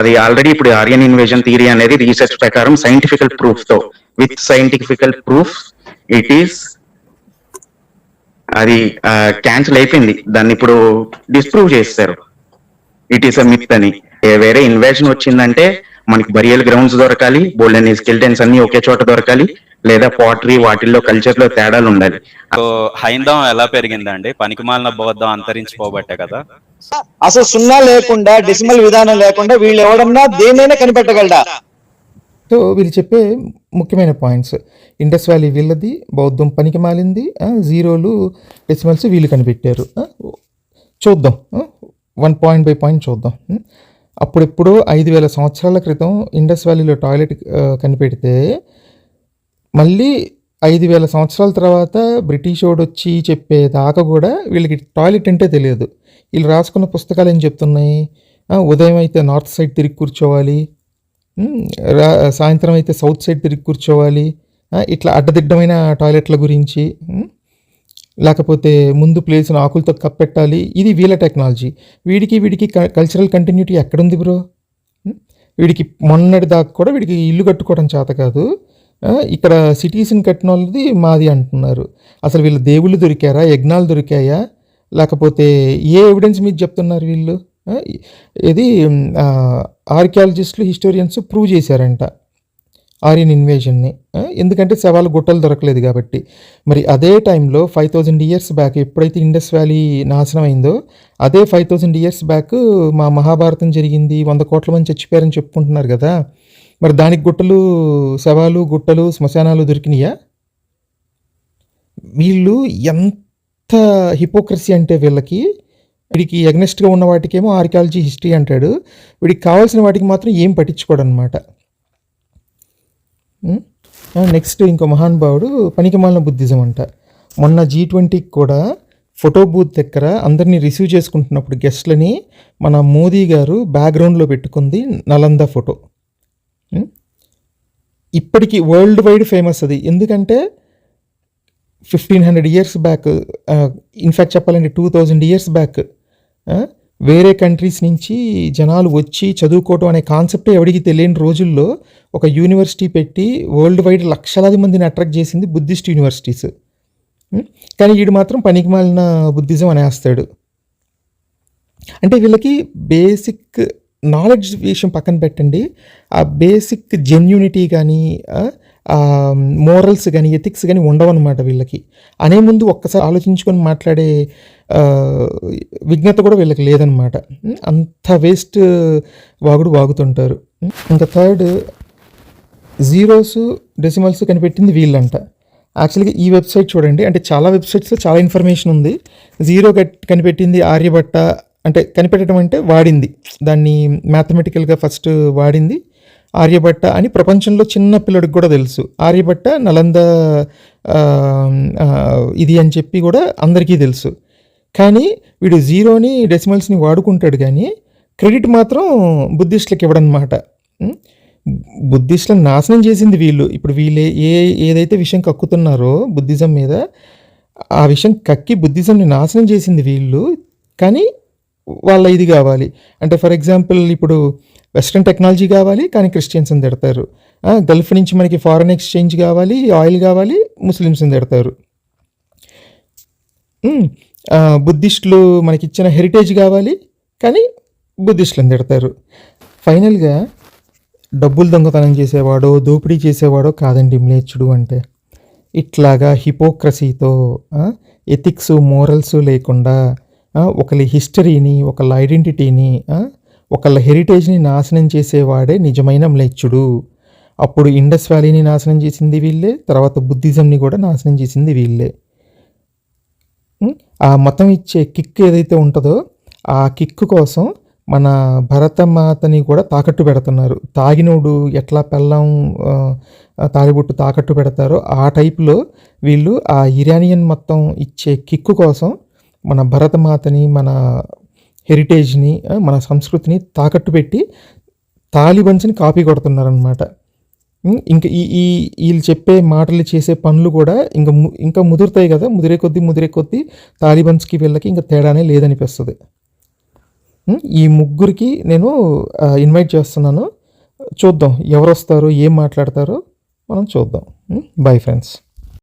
అది ఆల్రెడీ ఇప్పుడు Aryan invasion theory అనేది రీసెర్చ్ ప్రకారం సైంటిఫికల్ ప్రూఫ్ తో విత్ సైంటిఫికల్ ప్రూఫ్ ఇట్ ఈస్ అది క్యాన్సిల్ అయిపోయింది. దాన్ని ఇప్పుడు డిస్ప్రూవ్ చేస్తారు. ఇట్ ఈస్ అ మిత్ అని. వేరే ఇన్వేషన్ వచ్చిందంటే మనకి బరియల్ గ్రౌండ్స్ దొరకాలి, బోల్డెన్ స్కెల్టన్స్ అన్ని ఒకే చోట దొరకాలి, లేదా పాటరీ వాటిల్లో కల్చర్ లో తేడాలు ఉండాలి. సో హైందవం ఎలా పెరిగిందండి? పనికిమాలిన బౌద్ధం అంతరించిపోబట్టే కదా. అసలు సున్నా లేకుండా డెసిమల్ విధానం లేకుండా వీళ్ళు ఎవడన్నా దేన్నైనా కనిపెట్టగలడా? సో వీళ్ళు చెప్పే ముఖ్యమైన పాయింట్స్, ఇండస్ వ్యాలీ వీళ్ళది, బౌద్ధం పనికి మాలింది, జీరోలు డెసిమల్స్ వీళ్ళు కనిపెట్టారు. చూద్దాం, వన్ పాయింట్ బై పాయింట్ చూద్దాం. అప్పుడెప్పుడో 5,000 సంవత్సరాల క్రితం ఇండస్ వ్యాలీలో టాయిలెట్ కనిపెడితే మళ్ళీ 5,000 సంవత్సరాల తర్వాత బ్రిటిష్ వాడు వచ్చి చెప్పేదాకా కూడా వీళ్ళకి టాయిలెట్ అంటే తెలియదు. వీళ్ళు రాసుకున్న పుస్తకాలు ఏం చెప్తున్నాయి, ఉదయం అయితే నార్త్ సైడ్ తిరిగి కూర్చోవాలి, సాయంత్రం అయితే సౌత్ సైడ్ తిరిగి కూర్చోవాలి, ఇట్లా అడ్డదిడ్డమైన టాయిలెట్ల గురించి, లేకపోతే ముందు ప్లేస్ను ఆకులతో కప్పెట్టాలి. ఇది వీళ్ళ టెక్నాలజీ. వీడికి కల్చరల్ కంటిన్యూటీ ఎక్కడుంది బ్రో? వీడికి మొన్నటి దాకా కూడా వీడికి ఇల్లు కట్టుకోవడం చేత కాదు. ఇక్కడ సిటీస్ని కట్టిన వాళ్ళది మాది అంటున్నారు. అసలు వీళ్ళు దేవుళ్ళు దొరికారా, యజ్ఞాలు దొరికాయా, లేకపోతే ఏ ఎవిడెన్స్ మీద చెప్తున్నారు వీళ్ళు? ఇది ఆర్కియాలజిస్టులు, హిస్టోరియన్స్ ప్రూవ్ చేశారంట ఆర్యన్ ఇన్వేజన్ని. ఎందుకంటే శవాలు గుట్టలు దొరకలేదు కాబట్టి. మరి అదే టైంలో 5,000 ఇయర్స్ బ్యాక్ ఎప్పుడైతే ఇండస్ వ్యాలీ నాశనం అయిందో అదే 5,000 ఇయర్స్ బ్యాక్ మా మహాభారతం జరిగింది, 100 కోట్ల మంది చచ్చిపోయారని చెప్పుకుంటున్నారు కదా. మరి దానికి గుట్టలు, శవాలు, గుట్టలు, శ్మశానాలు దొరికినాయా? వీళ్ళు ఎంత హిపోక్రసీ అంటే వీడికి ఎగ్నెస్ట్గా ఉన్న వాటికేమో ఆర్కియాలజీ, హిస్టరీ అంటాడు, వీడికి కావాల్సిన వాటికి మాత్రం ఏం పట్టించుకోడు అనమాట. నెక్స్ట్ ఇంకో మహానుభావుడు పనికిమాలిన బుద్ధిజం అంట. మొన్న G20కి కూడా ఫోటో బూత్ దగ్గర అందరినీ రిసీవ్ చేసుకుంటున్నప్పుడు గెస్ట్లని మన మోదీ గారు బ్యాక్గ్రౌండ్లో పెట్టుకుంది నలంద ఫోటో. ఇప్పటికీ వరల్డ్ వైడ్ ఫేమస్ అది. ఎందుకంటే 1,500 ఇయర్స్ బ్యాక్, ఇన్ఫ్యాక్ట్ చెప్పాలంటే 2,000 ఇయర్స్ బ్యాక్ వేరే కంట్రీస్ నుంచి జనాలు వచ్చి చదువుకోవడం అనే కాన్సెప్టే ఎవరికి తెలియని రోజుల్లో ఒక యూనివర్సిటీ పెట్టి వరల్డ్ వైడ్ లక్షలాది మందిని అట్రాక్ట్ చేసింది బుద్ధిస్ట్ యూనివర్సిటీస్. కానీ వీడు మాత్రం పనికిమాలిన బుద్ధిజం అనేస్తాడు. అంటే వీళ్ళకి బేసిక్ నాలెడ్జ్ విషయం పక్కన పెట్టండి, ఆ బేసిక్ జెన్యూనిటీ కానీ, మోరల్స్ కానీ, ఎథిక్స్ కానీ ఉండవన్నమాట వీళ్ళకి. అనే ముందు ఒక్కసారి ఆలోచించుకొని మాట్లాడే విజ్ఞత కూడా వీళ్ళకి లేదనమాట. అంత వేస్ట్ వాగుతుంటారు. ఇంకా థర్డ్, జీరోస్, డెసిమల్స్ కనిపెట్టింది వీళ్ళంట. యాక్చువల్గా ఈ వెబ్సైట్ చూడండి, అంటే చాలా వెబ్సైట్స్లో చాలా ఇన్ఫర్మేషన్ ఉంది. జీరో కనిపెట్టింది ఆర్యభట్ట, అంటే కనిపెట్టడం అంటే వాడింది, దాన్ని మ్యాథమెటికల్గా ఫస్ట్ వాడింది ఆర్యభట్ట అని ప్రపంచంలో చిన్న పిల్లడికి కూడా తెలుసు. ఆర్యభట్ట నలంద ఇది అని చెప్పి కూడా అందరికీ తెలుసు. కానీ వీడు జీరోని, డెసిమల్స్ని వాడుకుంటాడు, కానీ క్రెడిట్ మాత్రం బుద్ధిస్టులకు ఇవ్వడనమాట. బుద్ధిస్టులను నాశనం చేసింది వీళ్ళు. ఇప్పుడు వీళ్ళు ఏదైతే విషయం కక్కుతున్నారో బుద్ధిజం మీద, ఆ విషయం కక్కి బుద్ధిజంని నాశనం చేసింది వీళ్ళు. కానీ వాళ్ళ ఇది కావాలి అంటే, ఫర్ ఎగ్జాంపుల్ ఇప్పుడు వెస్ట్రన్ టెక్నాలజీ కావాలి కానీ క్రిస్టియన్స్ని తిడతారు. గల్ఫ్ నుంచి మనకి ఫారెన్ ఎక్స్చేంజ్ కావాలి, ఆయిల్ కావాలి, ముస్లిమ్స్ని తిడతారు. బుద్ధిస్టులు మనకి ఇచ్చిన హెరిటేజ్ కావాలి కానీ బుద్ధిస్టులను తిడతారు. ఫైనల్గా డబ్బులు దొంగతనం చేసేవాడో, దోపిడీ చేసేవాడో కాదండి మ్లేచ్చుడు అంటే. ఇట్లాగా హిపోక్రసీతో, ఎథిక్స్, మోరల్స్ లేకుండా ఒకళ్ళ హిస్టరీని, ఒకళ్ళ ఐడెంటిటీని, ఒకళ్ళ హెరిటేజ్ని నాశనం చేసేవాడే నిజమైన మ్లేచ్చుడు. అప్పుడు ఇండస్ వ్యాలీని నాశనం చేసింది వీళ్ళే, తర్వాత బుద్ధిజంని కూడా నాశనం చేసింది వీళ్ళే. ఆ మతం ఇచ్చే కిక్ ఏదైతే ఉంటుందో ఆ కిక్ కోసం మన భరతమాతని కూడా తాకట్టు పెడుతున్నారు. తాగినోడు ఎట్లా పెళ్ళం తాలిబొట్టు తాకట్టు పెడతారో ఆ టైప్లో వీళ్ళు ఆ ఇరానియన్ మొత్తం ఇచ్చే కిక్కు కోసం మన భరతమాతని, మన హెరిటేజ్ని, మన సంస్కృతిని తాకట్టు పెట్టి తాలిబన్స్ని కాపీ కొడుతున్నారనమాట. ఇంకా వీళ్ళు చెప్పే మాటలు, చేసే పనులు కూడా ఇంకా ముదురుతాయి కదా, ముదిరే కొద్దీ తాలిబన్స్కి వీళ్ళకి ఇంకా తేడానే లేదనిపిస్తుంది. ఈ ముగ్గురికి నేను ఇన్వైట్ చేస్తున్నాను. చూద్దాం ఎవరు వస్తారో ఏం మాట్లాడతారో మనం చూద్దాం. Bye friends.